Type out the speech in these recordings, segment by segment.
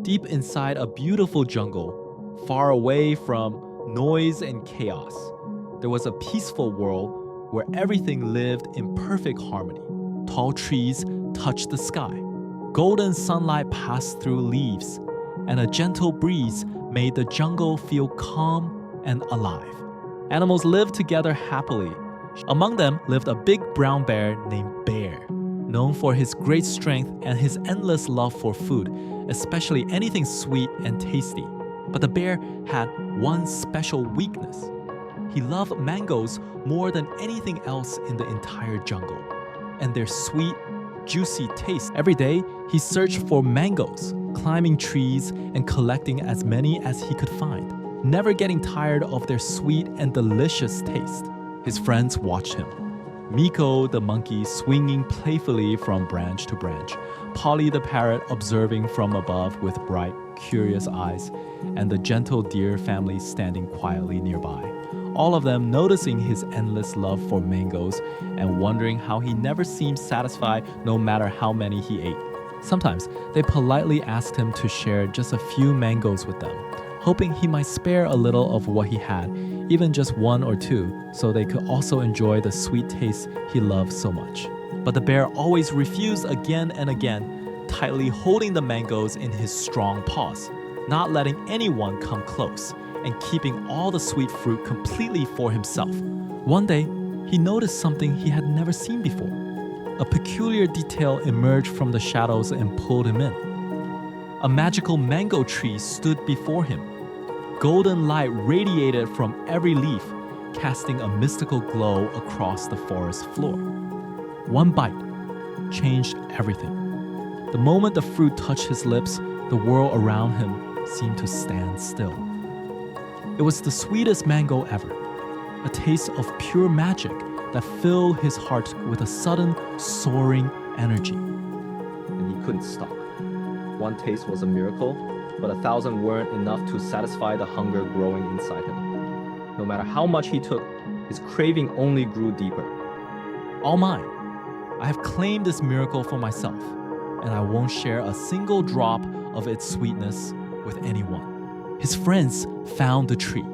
deep inside a beautiful jungle, far away from noise and chaos. There was a peaceful world where everything lived in perfect harmony. Tall trees touched the sky. Golden sunlight passed through leaves, and a gentle breeze made the jungle feel calm and alive. Animals lived together happily. Among them lived a big brown bear named Bear, known for his great strength and his endless love for food, especially anything sweet and tasty. But the bear had one special weakness. He loved mangoes more than anything else in the entire jungle, and their sweet, juicy taste. Every day, he searched for mangoes, climbing trees and collecting as many as he could find, never getting tired of their sweet and delicious taste. His friends watched him. Miko the monkey swinging playfully from branch to branch, Polly the parrot observing from above with bright, curious eyes, and the gentle deer family standing quietly nearby. All of them noticing his endless love for mangoes and wondering how he never seemed satisfied no matter how many he ate. Sometimes they politely asked him to share just a few mangoes with them, hoping he might spare a little of what he had, even just one or two, so they could also enjoy the sweet taste he loved so much. But the bear always refused again and again, tightly holding the mangoes in his strong paws, not letting anyone come close, and keeping all the sweet fruit completely for himself. One day, he noticed something he had never seen before. A peculiar detail emerged from the shadows and pulled him in. A magical mango tree stood before him. Golden light radiated from every leaf, casting a mystical glow across the forest floor. One bite changed everything. The moment the fruit touched his lips, the world around him seemed to stand still. It was the sweetest mango ever, a taste of pure magic that filled his heart with a sudden, soaring energy. And he couldn't stop. One taste was a miracle, but 1,000 weren't enough to satisfy the hunger growing inside him. No matter how much he took, his craving only grew deeper. All mine. I have claimed this miracle for myself, and I won't share a single drop of its sweetness with anyone. His friends found the tree.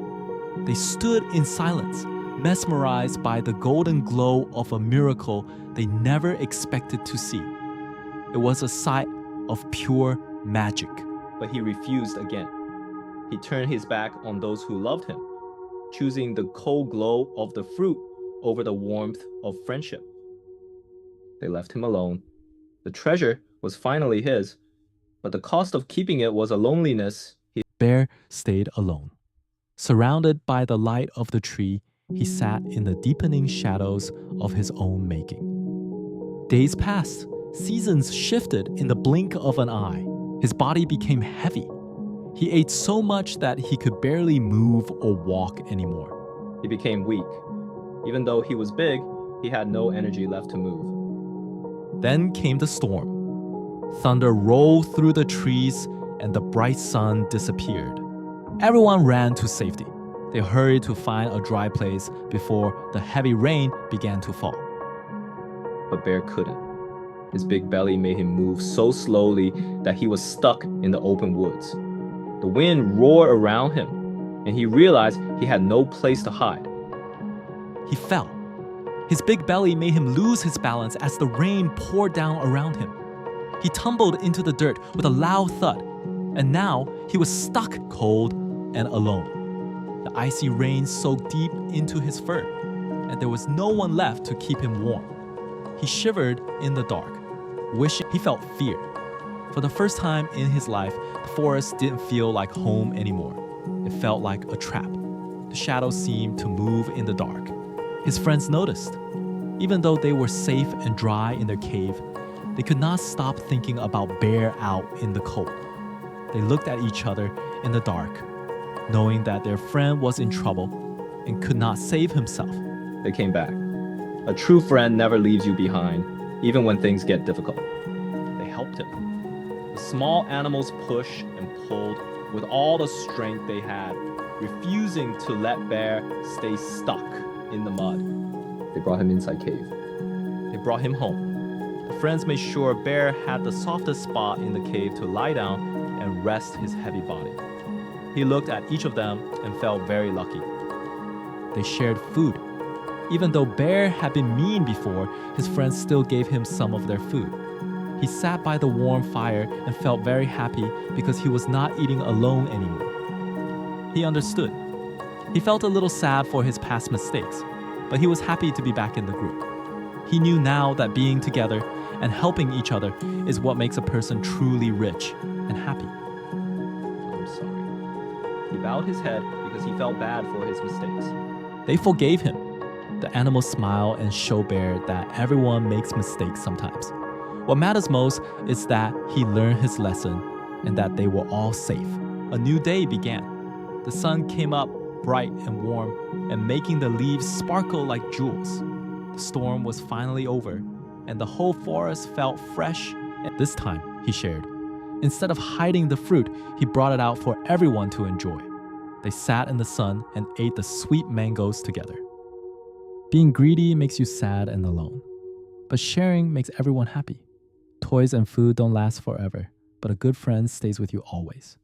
They stood in silence, mesmerized by the golden glow of a miracle they never expected to see. It was a sight of pure magic. But he refused again. He turned his back on those who loved him, choosing the cold glow of the fruit over the warmth of friendship. They left him alone. The treasure was finally his, but the cost of keeping it was a loneliness. Bear stayed alone. Surrounded by the light of the tree, he sat in the deepening shadows of his own making. Days passed. Seasons shifted in the blink of an eye. His body became heavy. He ate so much that he could barely move or walk anymore. He became weak. Even though he was big, he had no energy left to move. Then came the storm. Thunder rolled through the trees and the bright sun disappeared. Everyone ran to safety. They hurried to find a dry place before the heavy rain began to fall. But Bear couldn't. His big belly made him move so slowly that he was stuck in the open woods. The wind roared around him, and he realized he had no place to hide. He fell. His big belly made him lose his balance as the rain poured down around him. He tumbled into the dirt with a loud thud, and now he was stuck cold and alone. The icy rain soaked deep into his fur, and there was no one left to keep him warm. He shivered in the dark, wishing he felt fear. For the first time in his life, the forest didn't feel like home anymore. It felt like a trap. The shadows seemed to move in the dark. His friends noticed. Even though they were safe and dry in their cave, they could not stop thinking about Bear out in the cold. They looked at each other in the dark, knowing that their friend was in trouble and could not save himself. They came back. A true friend never leaves you behind, even when things get difficult. They helped him. The small animals pushed and pulled with all the strength they had, refusing to let Bear stay stuck in the mud. They brought him inside cave. They brought him home. The friends made sure Bear had the softest spot in the cave to lie down and rest his heavy body. He looked at each of them and felt very lucky. They shared food. Even though Bear had been mean before, his friends still gave him some of their food. He sat by the warm fire and felt very happy because he was not eating alone anymore. He understood. He felt a little sad for his past mistakes, but he was happy to be back in the group. He knew now that being together and helping each other is what makes a person truly rich and happy. I'm sorry. He bowed his head because he felt bad for his mistakes. They forgave him. The animals smile and show Bear that everyone makes mistakes sometimes. What matters most is that he learned his lesson and that they were all safe. A new day began. The sun came up bright and warm and making the leaves sparkle like jewels. The storm was finally over and the whole forest felt fresh. And this time, he shared. Instead of hiding the fruit, he brought it out for everyone to enjoy. They sat in the sun and ate the sweet mangoes together. Being greedy makes you sad and alone, but sharing makes everyone happy. Toys and food don't last forever, but a good friend stays with you always.